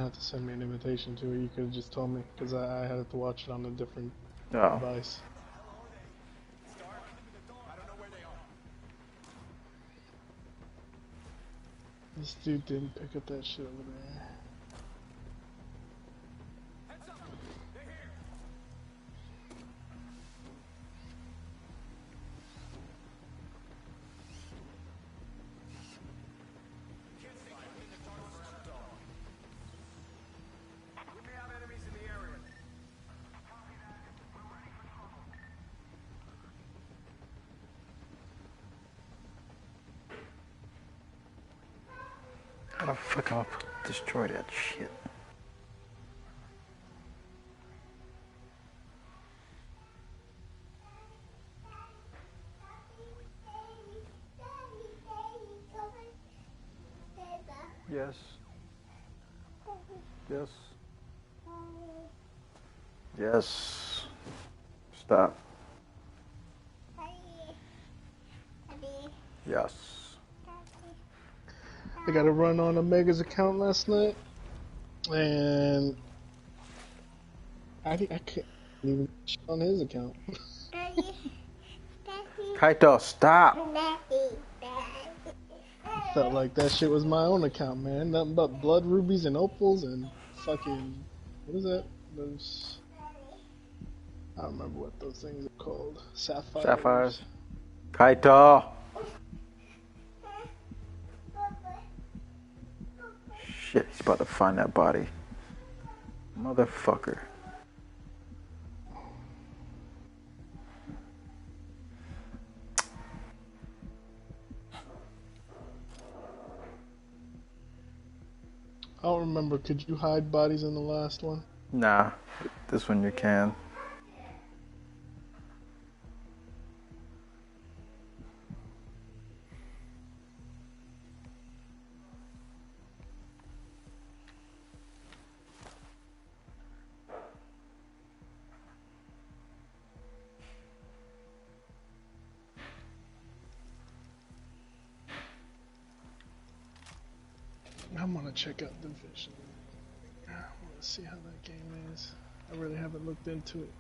have to send me an invitation to it. You could have just told me, because I had to watch it on a different device. This dude didn't pick up that shit over there. How the fuck am I destroy that shit? Yes. Yes. Yes. Stop. Yes. I got a run on Omega's account last night, and I can't even shit on his account. Kaito, stop! Felt like that shit was my own account, man. Nothing but blood rubies and opals and fucking, what is that? Those, I don't remember what those things are called. Sapphires. Kaito! Shit, he's about to find that body. Motherfucker. I don't remember. Could you hide bodies in the last one? Nah, this one you can. I'm gonna check out Division. I wanna see how that game is. I really haven't looked into it.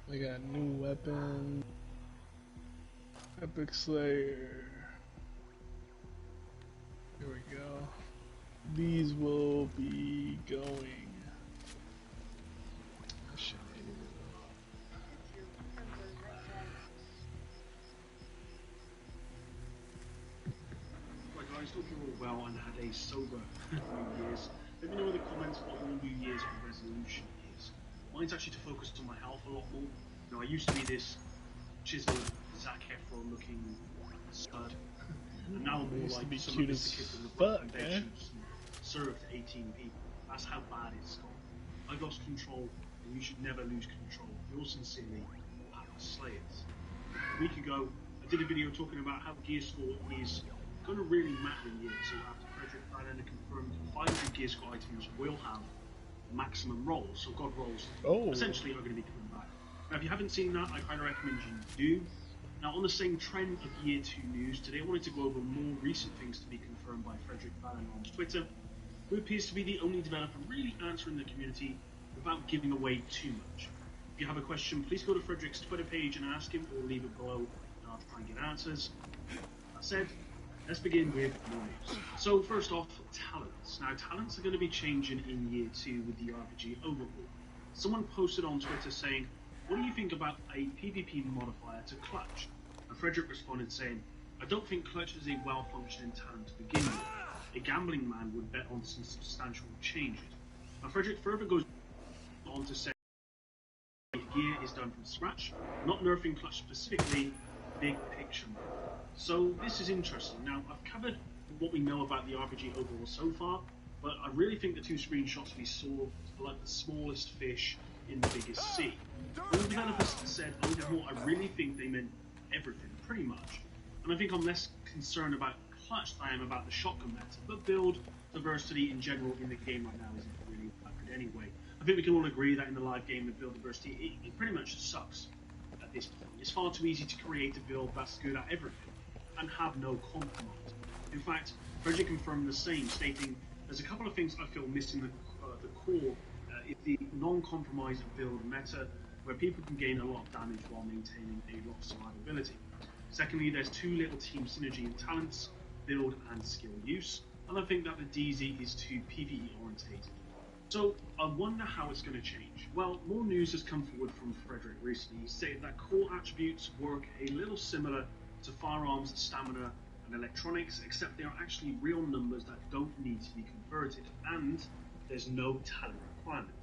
We got new weapon, Epic Slayer. Here we go. These will be going. Right guys, hope you're all well and had a sober New Year's. Let me know in the comments what your New Year's resolution is. Mine's actually to focus on my health a lot more. You know, I used to be this chiseled Zac Efron looking stud, and now I'm more like some of the kids in the Black Foundations served 18 people. That's how bad it's gone. I've lost control, and you should never lose control. Yours sincerely, Slayers. A week ago, I did a video talking about how gear score is going to really matter in year 2 after Frederick Bannon confirmed 500 gear score items will have maximum rolls, so god rolls essentially are going to be coming back. Now if you haven't seen that, I highly recommend you do. Now on the same trend of year 2 news, today I wanted to go over more recent things to be confirmed by Frederick Bannon on Twitter, who appears to be the only developer really answering the community without giving away too much. If you have a question, please go to Frederick's Twitter page and ask him, or leave it below and I'll try and get answers. That said, let's begin with more news. So first off, talents. Now talents are going to be changing in year 2 with the RPG overhaul. Someone posted on Twitter saying, what do you think about a PvP modifier to Clutch? And Frederick responded saying, I don't think Clutch is a well-functioning talent to begin with. A gambling man would bet on some substantial changes. Now Frederick further goes on to say, gear is done from scratch, not nerfing Clutch specifically, big picture. So this is interesting. Now I've covered what we know about the RPG overall so far, but I really think the two screenshots we saw are like the smallest fish in the biggest sea. When the developers said overhaul, I really think they meant everything, pretty much. And I think I'm less concerned about clutch than I am about the shotgun meta, but build diversity in general in the game right now isn't really that good anyway. I think we can all agree that in the live game, the build diversity, it pretty much sucks at this point. It's far too easy to create a build that's good at everything and have no compromise. In fact, Frederick confirmed the same, stating, "There's a couple of things I feel missing the core is the non-compromise build meta, where people can gain a lot of damage while maintaining a lot of survivability. Secondly, there's too little team synergy in talents, build and skill use, and I think that the DZ is too PvE orientated." So I wonder how it's going to change. Well, more news has come forward from Frederick recently. He stated that core attributes work a little similar to firearms, stamina, and electronics, except they are actually real numbers that don't need to be converted, and there's no talent requirement.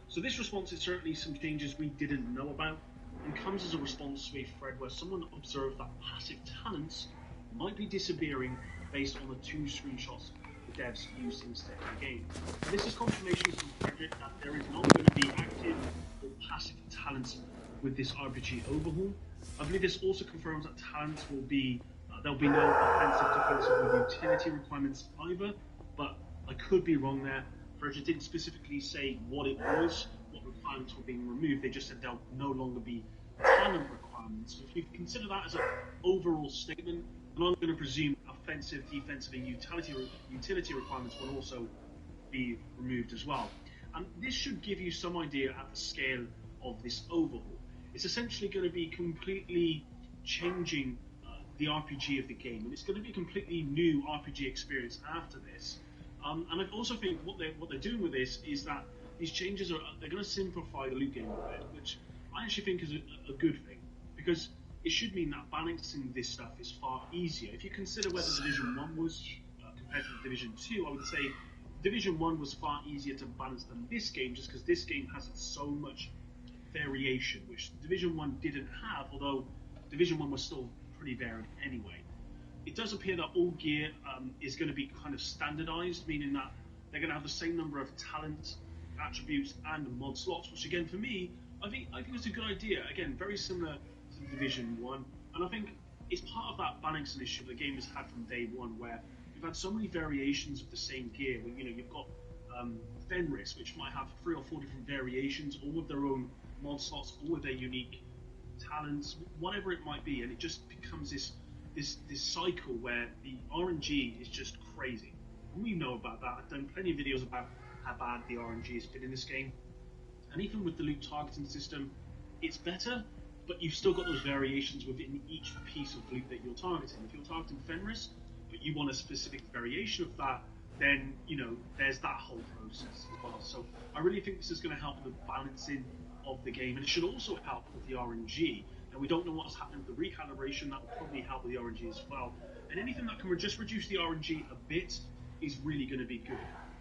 So this response is certainly some changes we didn't know about, and comes as a response to a thread where someone observed that passive talents might be disappearing based on the two screenshots the devs used instead of the game. And this is confirmation from Frederick that there is not going to be active or passive talents with this RPG overhaul. I believe this also confirms that talents will be there'll be no offensive, defensive, or utility requirements either, but I could be wrong there. Frederick didn't specifically say what it was, what requirements were being removed. They just said there'll no longer be talent requirements. So if you consider that as an overall statement, then I'm going to presume offensive, defensive, and utility requirements will also be removed as well. And this should give you some idea at the scale of this overhaul. It's essentially going to be completely changing the RPG of the game, and it's going to be a completely new RPG experience after this. And I also think what they're doing with this is that these changes they're going to simplify the loot game a bit, which I actually think is a good thing, because it should mean that balancing this stuff is far easier. If you consider where the Division 1 was compared to the Division 2, I would say Division 1 was far easier to balance than this game, just because this game has so much variation, which Division 1 didn't have, although Division 1 was still pretty varied anyway. It does appear that all gear is going to be kind of standardized, meaning that they're going to have the same number of talent, attributes, and mod slots, which again, for me, I think it's a good idea. Again, very similar to Division 1, and I think it's part of that balancing issue the game has had from day one, where you've had so many variations of the same gear. You've got Fenris, which might have 3 or 4 different variations, all with their own mod slots, all with their unique talents, whatever it might be, and it just becomes this cycle where the RNG is just crazy. And we know about that. I've done plenty of videos about how bad the RNG has been in this game, and even with the loot targeting system, it's better, but you've still got those variations within each piece of loot that you're targeting. If you're targeting Fenris, but you want a specific variation of that, then there's that whole process as well. So I really think this is going to help with the balancing of the game, and it should also help with the RNG. And we don't know what's happening with the recalibration. That will probably help with the RNG as well. And anything that can just reduce the RNG a bit is really going to be good.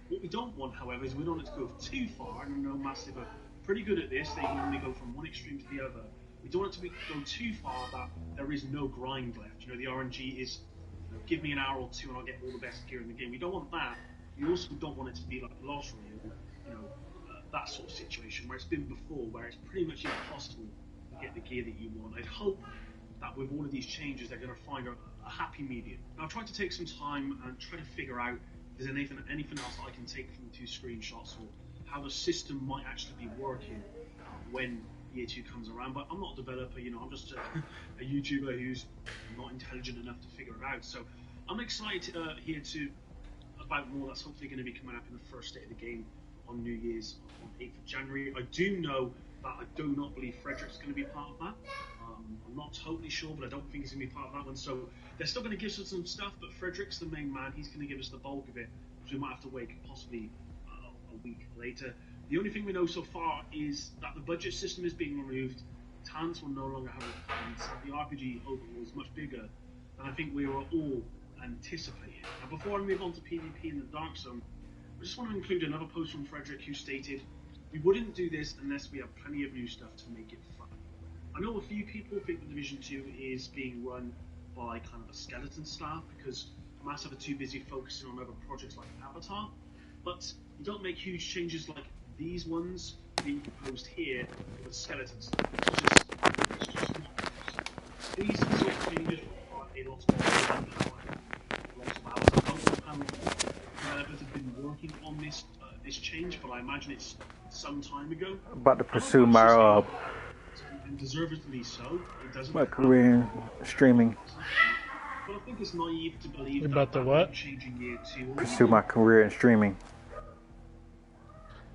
What we don't want, however, is we don't want it to go too far. And I know Massive are pretty good at this. They normally go from one extreme to the other. We don't want it to go too far that there is no grind left. The RNG is, give me an hour or two and I'll get all the best gear in the game. We don't want that. We also don't want it to be like Lost Ray, that sort of situation where it's been before, where it's pretty much impossible to get the gear that you want. I'd hope that with all of these changes, they're going to find a happy medium. Now, I've tried to take some time and try to figure out if there's anything else that I can take from the two screenshots, or how the system might actually be working when year 2 comes around. But I'm not a developer, I'm just a YouTuber who's not intelligent enough to figure it out. So I'm excited here about more that's hopefully going to be coming up in the first state of the game on New Year's on 8th of January. I do know that I do not believe Frederick's going to be part of that. I'm not totally sure, but I don't think he's going to be part of that one. So they're still going to give us some stuff, but Frederick's the main man. He's going to give us the bulk of it, which we might have to wait possibly a week later. The only thing we know so far is that the budget system is being removed. Talents will no longer have requirements. The RPG overhaul is much bigger than I think we were all anticipating. Now, before I move on to PvP in the Dark Zone, I just want to include another post from Frederick, who stated, "We wouldn't do this unless we have plenty of new stuff to make it fun." I know a few people think the Division 2 is being run by kind of a skeleton staff because Massive are too busy focusing on other projects like Avatar. But you don't make huge changes like these ones being proposed here with skeleton stuff. It's just not. These sort of changes require a lot of manpower, lots of hours. I don't know how developers have been working on this change, but I imagine it's some time ago. About to I don't pursue think it's just my and deservedly so. It doesn't my have career in streaming. but I think it's naive to believe You that about to that what? won't change in year 2 or Pursue even my career in streaming.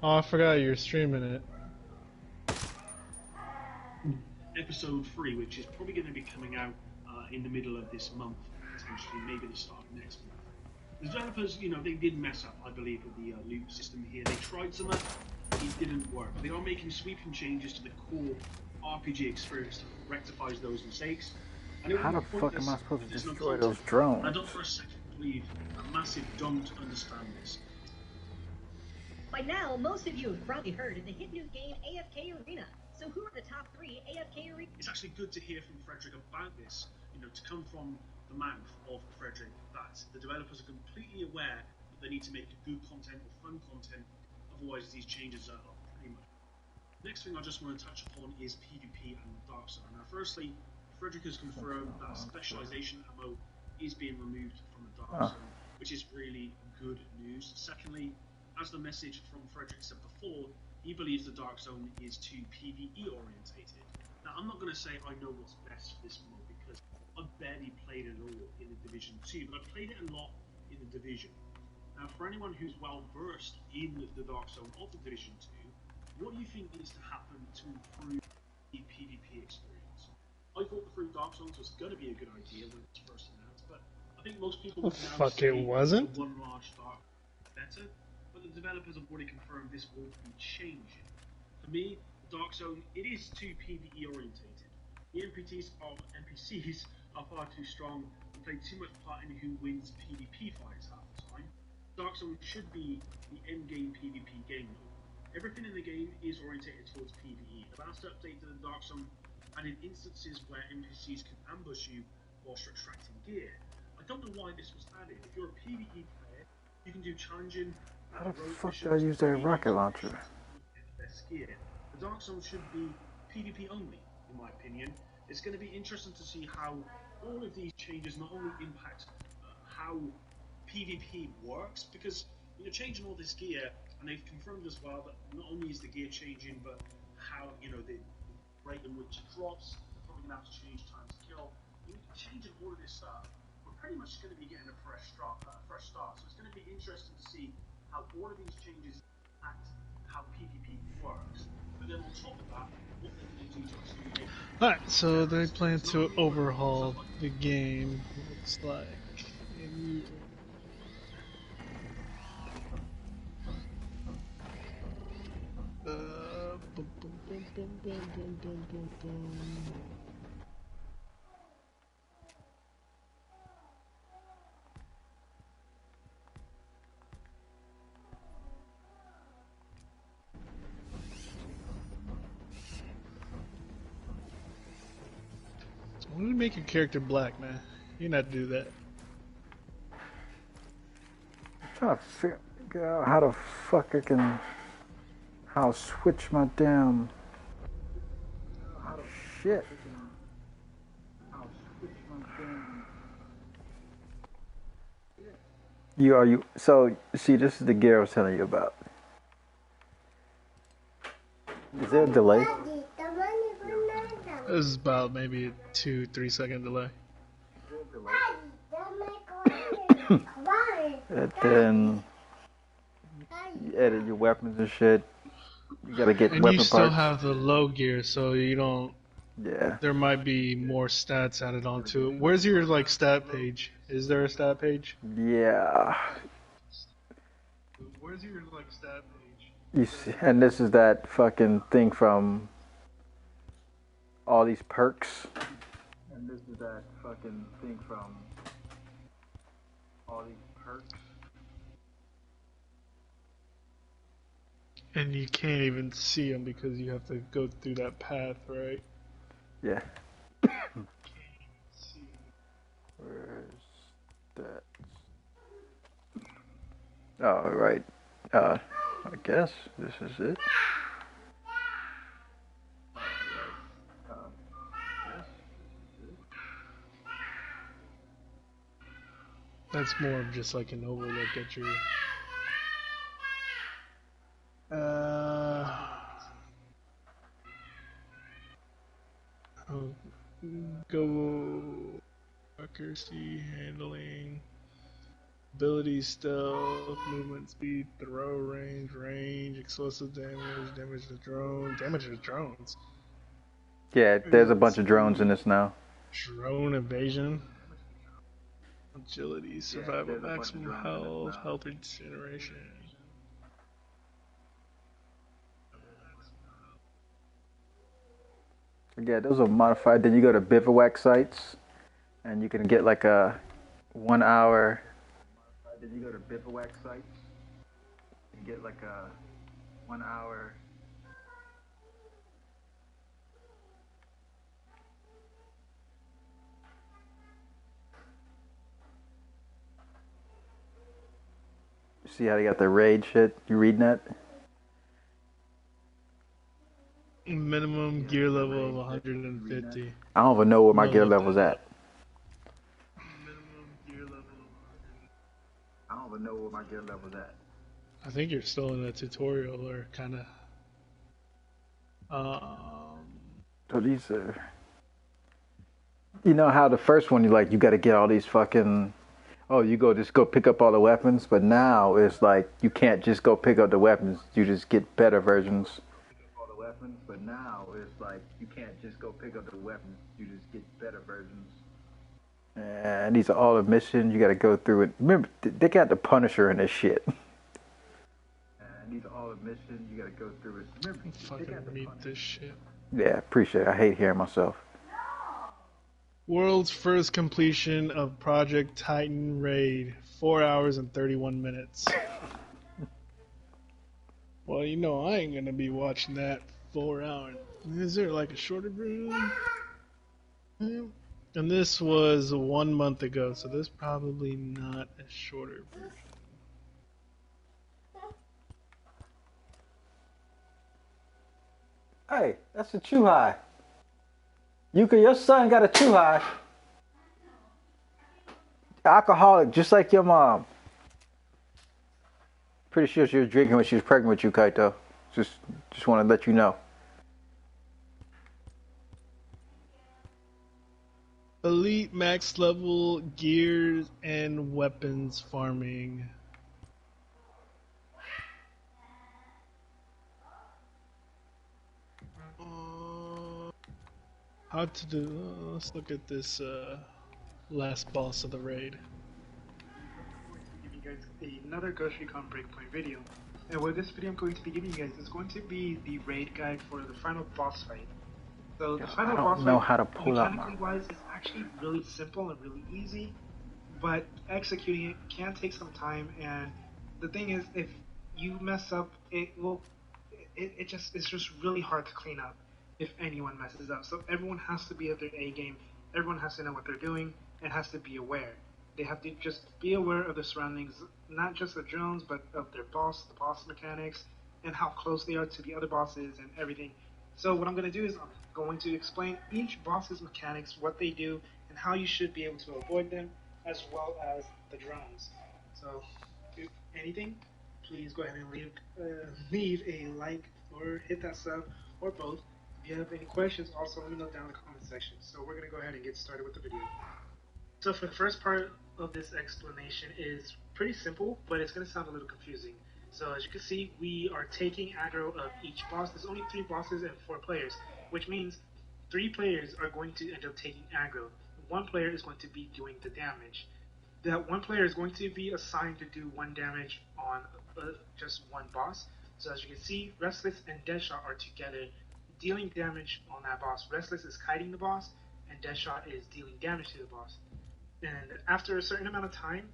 Oh, I forgot you're streaming it. episode 3, which is probably going to be coming out in the middle of this month, potentially, maybe the start of next month. The developers, they did mess up, I believe, with the loot system here. They tried some, it didn't work. They are making sweeping changes to the core RPG experience that rectifies those mistakes. And How the fuck am I supposed to there's no destroy content. those drones? I don't for a second believe that Massive don't understand this. By now, most of you have probably heard of the hit new game AFK Arena. So who are the top 3 AFK Arena? It's actually good to hear from Frederick about this, to come from the mouth of Frederick, that the developers are completely aware that they need to make good content or fun content, otherwise these changes are pretty much. Next thing I just want to touch upon is PvP and Dark Zone. Now firstly, Frederick has confirmed that specialization ammo is being removed from the Dark Zone, which is really good news. Secondly, as the message from Frederick said before, he believes the Dark Zone is too PvE orientated. Now, I'm not going to say I know what's best for this mode because I've barely played it all in the Division 2, but I've played it a lot in the Division. Now, for anyone who's well versed in the Dark Zone of the Division 2, what do you think needs to happen to improve the PvP experience? I thought the 3 Dark Zones was going to be a good idea when it was first announced, but I think most people would now Fuck, say it wasn't? the one large Dark better. But the developers have already confirmed this will be changing. For me, the Dark Zone, it is too PvE orientated. The NPCs are far too strong and play too much part in who wins PvP fights half the time. Dark Zone should be the endgame PvP game mode. Everything in the game is orientated towards PvE. The last update to the Dark Zone added instances where NPCs can ambush you whilst extracting gear. I don't know why this was added. If you're a PvE player, you can do challenging. How the fuck do I use that rocket launcher? The Dark Zone should be PvP only, in my opinion. It's going to be interesting to see how all of these changes not only impact how PvP works, because you're changing all this gear, and they've confirmed as well that not only is the gear changing, but how the rate in which it drops. They're probably going to have to change time to kill. Changing all of this stuff, we're pretty much going to be getting a fresh start. So it's going to be interesting to see how all of these changes impact how PvP works. But then on top of that, what they're going to do to actually make. Alright, so they plan to overhaul the game, looks like. Boom, boom, boom, boom, boom, boom, boom, boom, boom. Why do you make your character black, man? You're not do that. I'm trying to figure out how the fuck I can switch my damn shit. So see, this is the gear I was telling you about. Is there a delay? This is about maybe a 2-3 second delay. And then you edit your weapons and shit. You gotta get And weapon you still parts. have the low gear, so you don't. Yeah. There might be more stats added onto it. Where's your stat page? Is there a stat page? Yeah. Where's your stat page? You see, and this is that fucking thing from all these perks. And this is that fucking thing from all these perks. And you can't even see them because you have to go through that path, right? Yeah. Where's that? Oh, right. I guess this is it. That's more of just like an overlook at your. Go accuracy, handling, ability, stealth, movement speed, throw range, explosive damage to drones. Yeah, there's a bunch of drones in this now. Drone evasion, agility, survival, maximum health regeneration. Yeah, those are modified. Then you go to bivouac sites, and you can get like a 1 hour. Then you go to bivouac sites and get like a 1 hour. See how they got the raid shit? You reading that? Minimum gear level of 150. I don't even know where my gear level's at. Minimum gear level. I don't even know where my gear level's at. I think you're still in the tutorial or kind of. So these are. You know how the first one you got to get all these fucking. Oh, you just go pick up all the weapons, but now it's like you can't just go pick up the weapons. You just get better versions. But now it's like you can't just go pick up the weapons. You just get better versions. And these are all the missions. You got to go through it. Remember, they got the Punisher in this shit. And these are all the missions. You got to go through it. Remember, fucking read this shit. Yeah, appreciate it. I hate hearing myself. World's first completion of Project Titan Raid, 4 hours and 31 minutes. Well, you know I ain't gonna be watching that 4 hours. Is there like a shorter version? And this was 1 month ago, so this probably not a shorter version. Hey, that's a Chuhai. Your son got a Chuhai. Alcoholic, just like your mom. Pretty sure she was drinking when she was pregnant with you, Kaito. Just want to let you know. Elite max level gears and weapons farming. How to do? Let's look at this last boss of the raid. Give you guys another Ghost Recon Breakpoint video, and what this video I'm going to be giving you guys is going to be the raid guide for the final boss fight. So the final boss fight, how to pull up mechanically wise, is actually really simple and really easy, but executing it can take some time. And the thing is, if you mess up, it's just really hard to clean up if anyone messes up. So everyone has to be at their A game. Everyone has to know what they're doing and has to be aware. They have to just be aware of the surroundings, not just the drones, but of their boss, the boss mechanics, and how close they are to the other bosses and everything. So what I'm going to do is I'm going to explain each boss's mechanics, what they do, and how you should be able to avoid them, as well as the drones. So if anything, please go ahead and leave a like or hit that sub or both. If you have any questions, also let me know down in the comment section. So we're going to go ahead and get started with the video. So for the first part of this explanation is pretty simple, but it's going to sound a little confusing. So as you can see, we are taking aggro of each boss. There's only 3 bosses and 4 players, which means 3 players are going to end up taking aggro. 1 player is going to be doing the damage. That 1 player is going to be assigned to do 1 damage on just 1 boss. So as you can see, Restless and Deadshot are together dealing damage on that boss. Restless is kiting the boss, and Deadshot is dealing damage to the boss. And after a certain amount of time,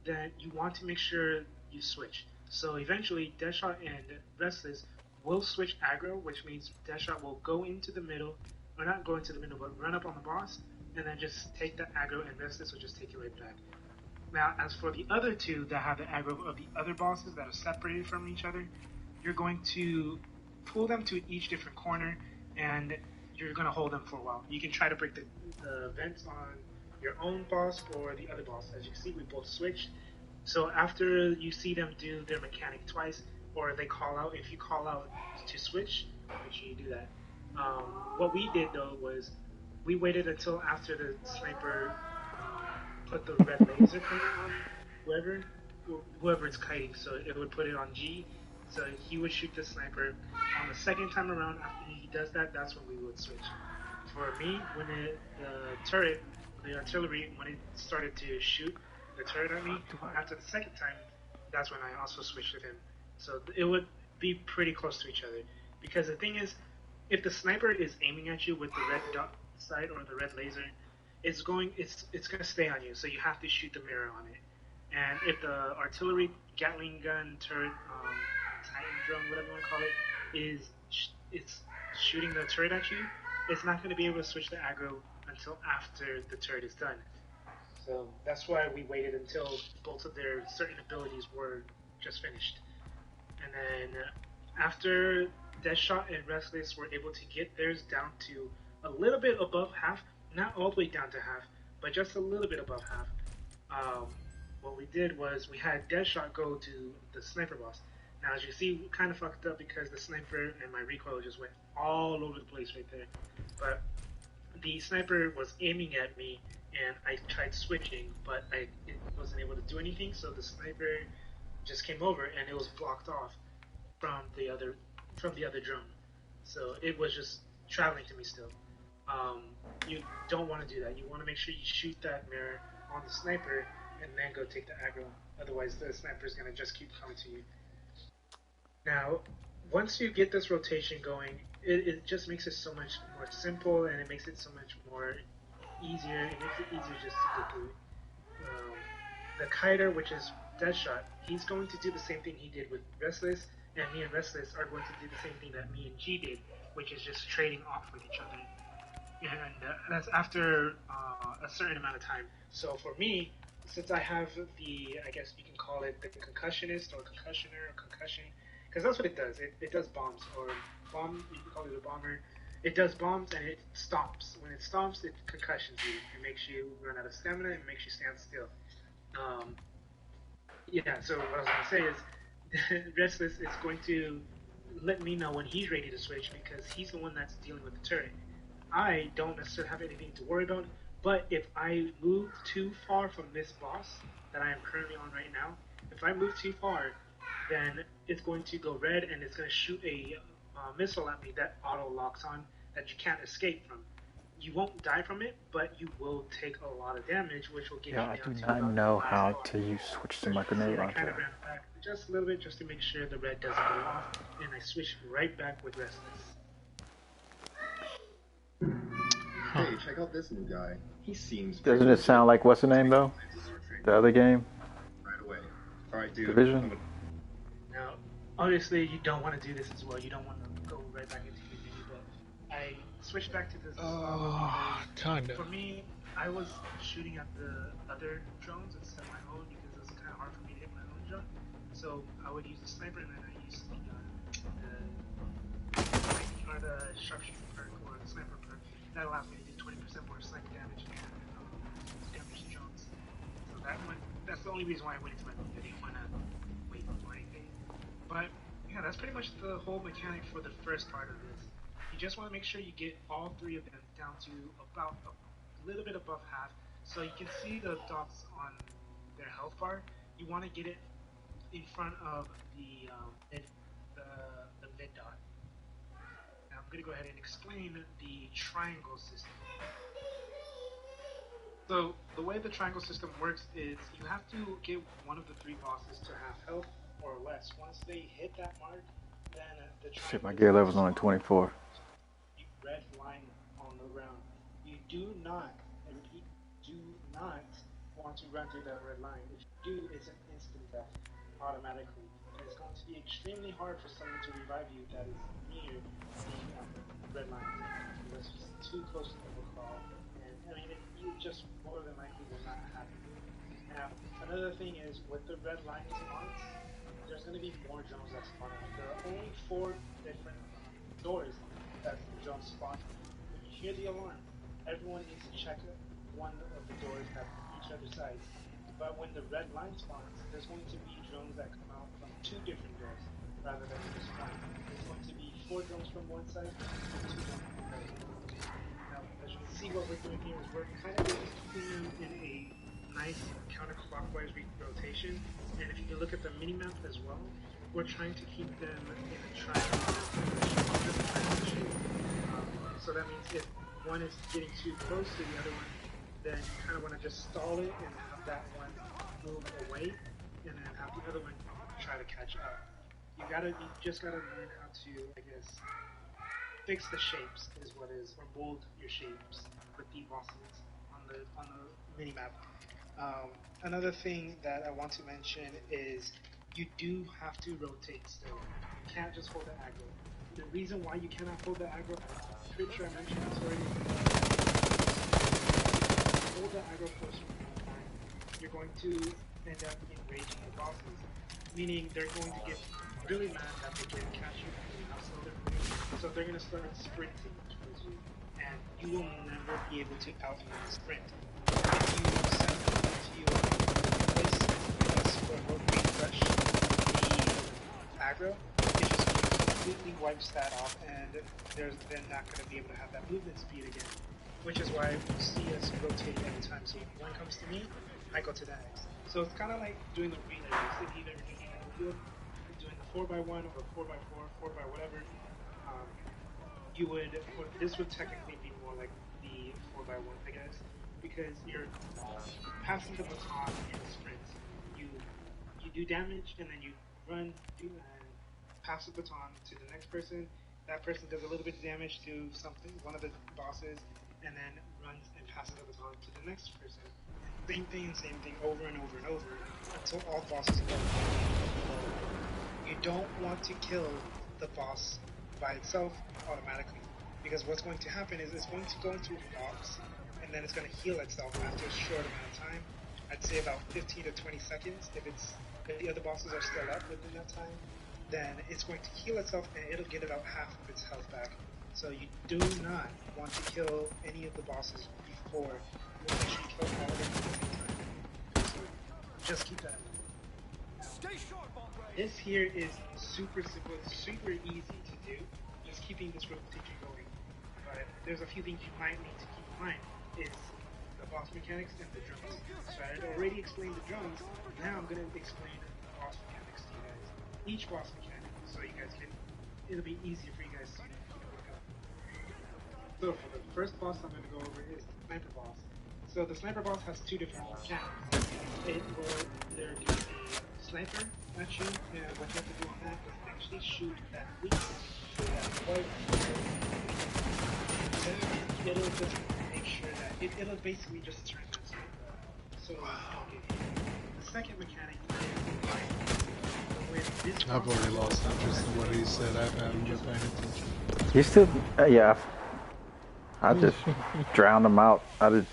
then you want to make sure you switch. So eventually, Deadshot and Restless will switch aggro, which means Deadshot will go into the middle, or not go into the middle, but run up on the boss, and then just take that aggro, and Restless will just take it right back. Now, as for the other two that have the aggro of the other bosses that are separated from each other, you're going to pull them to each different corner, and you're going to hold them for a while. You can try to break the vents on your own boss or the other boss. As you can see, we both switched. So after you see them do their mechanic twice, or they call out, if you call out to switch, make sure you do that. What we did though was we waited until after the sniper put the red laser thing on whoever it's kiting, so it would put it on G. So he would shoot the sniper. On the second time around, after he does that, that's when we would switch. For me, when the artillery, when it started to shoot the turret at me, after the second time, that's when I also switched with him. So it would be pretty close to each other. Because the thing is, if the sniper is aiming at you with the red dot sight or the red laser, it's gonna stay on you. So you have to shoot the mirror on it. And if the artillery, Gatling gun, turret, Titan drone, whatever you want to call it, it's shooting the turret at you, it's not going to be able to switch the aggro until after the turret is done. So that's why we waited until both of their certain abilities were just finished. And then after Deadshot and Restless were able to get theirs down to a little bit above half, not all the way down to half, but just a little bit above half, what we did was we had Deadshot go to the sniper boss. Now, as you see, we kind of fucked up because the sniper and my recoil just went all over the place right there. But the sniper was aiming at me, and I tried switching, but it wasn't able to do anything. So the sniper just came over, and it was blocked off from the other drone. So it was just traveling to me still. You don't want to do that. You want to make sure you shoot that mirror on the sniper and then go take the aggro. Otherwise, the sniper is going to just keep coming to you. Now, once you get this rotation going, it just makes it so much more simple, and it makes it so much more easier. It makes it easier just to get through it. The kiter, which is Deadshot, he's going to do the same thing he did with Restless, and me and Restless are going to do the same thing that me and G did, which is just trading off with each other. And that's after a certain amount of time. So for me, since I have I guess you can call it the concussionist or concussioner or concussion, because that's what it does. It does bombs, or bomb, you can call it a bomber. It does bombs and it stomps. When it stomps, it concussions you. It makes you run out of stamina and makes you stand still. Yeah, so what I was going to say is Restless is going to let me know when he's ready to switch because he's the one that's dealing with the turret. I don't necessarily have anything to worry about, but if I move too far from this boss that I am currently on right now, if I move too far, then it's going to go red and it's going to shoot a missile at me that auto locks on that you can't escape from. You won't die from it, but you will take a lot of damage, which will get you down I do to not about know the last how bar. to use switch to my So grenade I kind launcher. of ran back just a little bit just to make sure the red doesn't go off, and I switched right back with Restless. Hey, check out this new guy. He seems. Doesn't it sound like what's the name though? The other game? Right away. All right, dude. Division? Now, obviously, you don't want to do this as well. You don't want to go right back into your menu, but I switched back to this. Kinda. For me, I was shooting at the other drones instead of my own because it was kind of hard for me to hit my own drone. So I would use the sniper and then I used the sharpshooter perk or the sniper perk. That allows me to do 20% more sniper damage and damage drones. So that's the only reason why I went into my move. I didn't want to wait for anything. But yeah, that's pretty much the whole mechanic for the first part of this. You just want to make sure you get all three of them down to about a little bit above half, so you can see the dots on their health bar. You want to get it in front of the mid dot. Now I'm going to go ahead and explain the triangle system. So the way the triangle system works is you have to get one of the three bosses to have health or less. Once they hit that mark, then the triangle. Shit, my gear level's only 24. Red line on the ground. You do not, and repeat, do not want to run through that red line. If you do, it's an instant death automatically. And it's going to be extremely hard for someone to revive you that is near the red line. Unless it's too close to the call. And I mean, you just more than likely will not happen. Now, Another thing is with the red line spawns, there's going to be more drones that spawn out. There are only 4 different doors that drones spawn. When you hear the alarm, everyone needs to check one of the doors at each other sides. But when the red line spawns, there's going to be drones that come out from 2 different doors rather than just one. There's going to be 4 drones from one side and 2 drones from the other. Now, as you can see, what we're doing here is we're kind of keeping them in a nice counterclockwise rotation, and if you can look at the mini-map as well, we're trying to keep them in a triangle transition. So that means if one is getting too close to the other one, then you kind of want to just stall it and have that one move away, and then have the other one try to catch up. You just gotta learn how to, I guess, fix the shapes or mold your shapes with the bosses on the mini map. Another thing that I want to mention is you do have to rotate still. You can't just hold the aggro. The reason why you cannot hold the aggro, I'm pretty sure I mentioned this already. Hold the aggro for a certain amount of time, you're going to end up enraging the bosses. Meaning they're going to get really mad that they can't catch you so they're going to start sprinting towards you. And you will never be able to outrun the sprint. If you refresh the aggro, it just completely wipes that off, and they're not going to be able to have that movement speed again. Which is why you see us rotate every time. So if one comes to me, I go to the next. So it's kind of like doing the relay race. If either you're doing the 4x1 or 4x4, 4x whatever, this would technically be more like the 4x1, I guess, because you're passing the baton in a sprint. You do damage, and then you run and pass the baton to the next person. That person does a little bit of damage to one of the bosses, and then runs and passes the baton to the next person. Same thing, over and over and over, until all bosses go. You don't want to kill the boss by itself automatically, because what's going to happen is it's going to go into a box, and then it's going to heal itself after a short amount of time. I'd say about 15 to 20 seconds. If the other bosses are still up within that time, then it's going to heal itself, and it'll get about half of its health back. So you do not want to kill any of the bosses before you actually kill all of them at the same time. So just keep that in mind. This here is super simple, it's super easy to do, just keeping this rotation going. But there's a few things you might need to keep in mind, is the boss mechanics and the drones. So I had already explained the drones, now I'm going to explain the boss mechanics to you guys. Each boss mechanic, so you guys it'll be easier for you guys to look up. So for the first boss I'm going to go over is the sniper boss. So the sniper boss has 2 different mechanics. It will either be a sniper at you, and what you have to do on that is actually shoot that weakness to that white. Then it'll just make sure that it'll basically just turn that sniper so you don't get hit. The second mechanic is with this. I've already lost interest in what he said. I haven't been paying attention. You still, yeah. I just drowned him out. It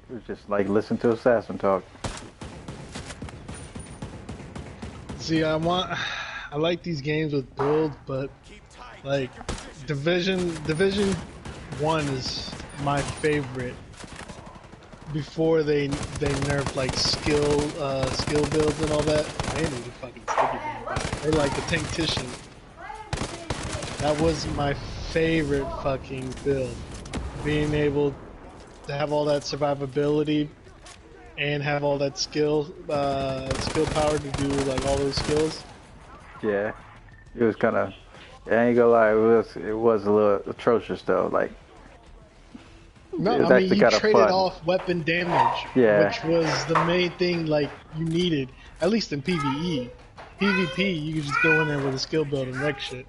was just like listen to Assassin talk. See, I like these games with build, but like Division 1 is my favorite. Before they nerfed like skill builds and all that, they need to fucking stick it. They like the Tanktician. That was my favorite fucking build. Being able to have all that survivability and have all that skill power to do like all those skills. Yeah, it was kind of. I ain't gonna lie, it was a little atrocious though. Like, no, I mean you traded off weapon damage, yeah, which was the main thing like you needed, at least in PvE. PvP, you could just go in there with a skill build and wreck shit.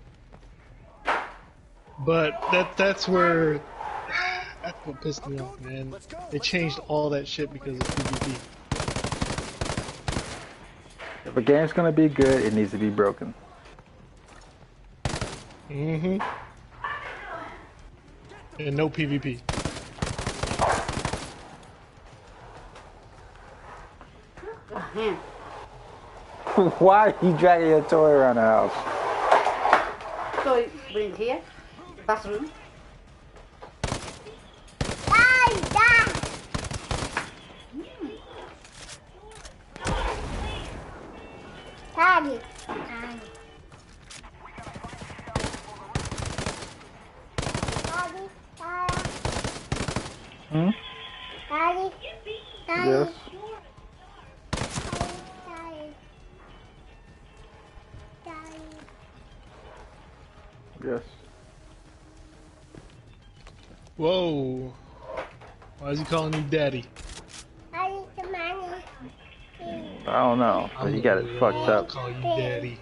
But that's what pissed me off, man. They changed all that shit because of PvP. If a game's gonna be good, it needs to be broken. Mm-hmm. And no PvP. hand. Why are you dragging your toy around the house? So you bring it here, bathroom. Daddy. Hmm? Daddy. Daddy. Yes. Yes. Whoa. Why is he calling you daddy? Daddy, the money. I don't know, but you got it fucked up. Call you daddy.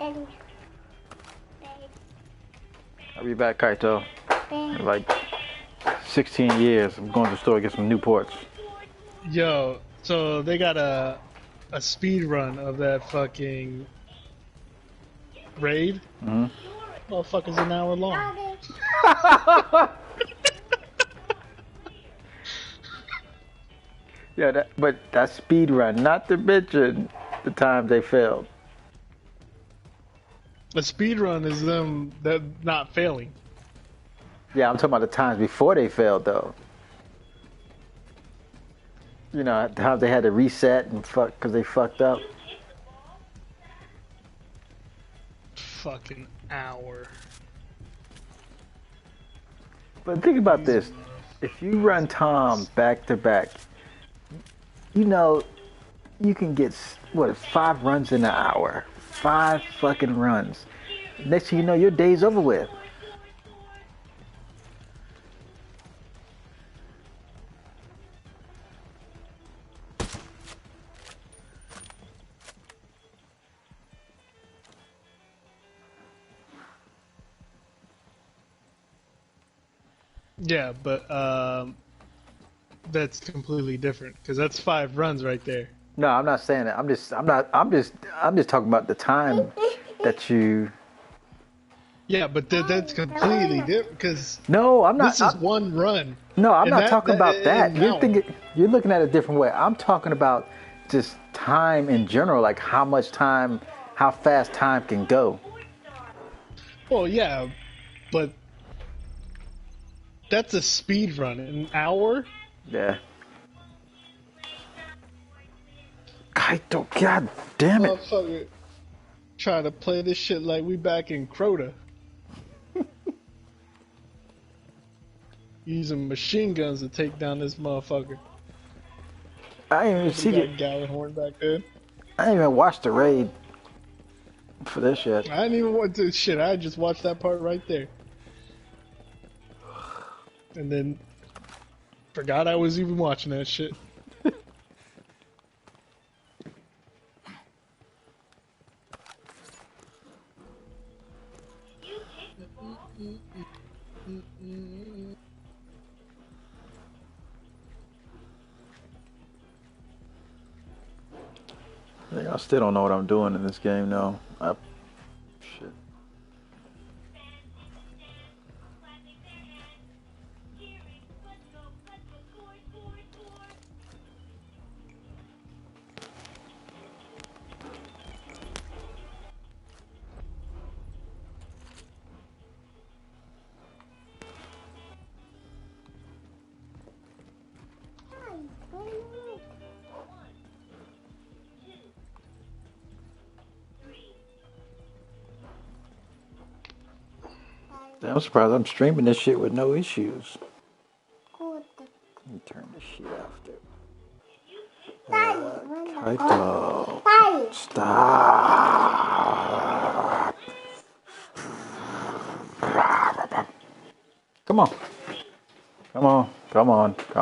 I'll be back, Kaito. In like 16 years, I'm going to the store to get some Newports. Yo, so they got a speed run of that fucking raid. Mm-hmm. Motherfucker's an hour long. Yeah, but that speed run, not to mention the times they failed. A speed run is them that not failing. Yeah, I'm talking about the times before they failed, though. You know, how they had to reset and fuck because they fucked up. Fucking hour. But think about this. If you run Tom back to back, you know, you can get, 5 runs in an hour. 5 fucking runs. Next thing you know, your day's over with. Yeah, but that's completely different because that's 5 runs right there. No, I'm not saying that. I'm just talking about the time that you. Yeah, but that's completely different because No, I'm not. this is one run. No, I'm And not talking about that. You're You're looking at it a different way. I'm talking about just time in general, like how much time, how fast time can go. Well, yeah, but that's a speed run. An hour? Yeah. Kaito, god damn it. Motherfucker, try to play this shit like we back in Crota. Using machine guns to take down this motherfucker. I didn't even see got it. Gallahorn back there. I didn't even watch the raid for this shit. I didn't even want to shit. I just watched that part right there, and then forgot I was even watching that shit. I still don't know what I'm doing in this game, though. Shit. I'm surprised I'm streaming this shit with no issues. Let me turn this shit off, dude. Kaito. Stop. Come on. Come on. Come on. Come on.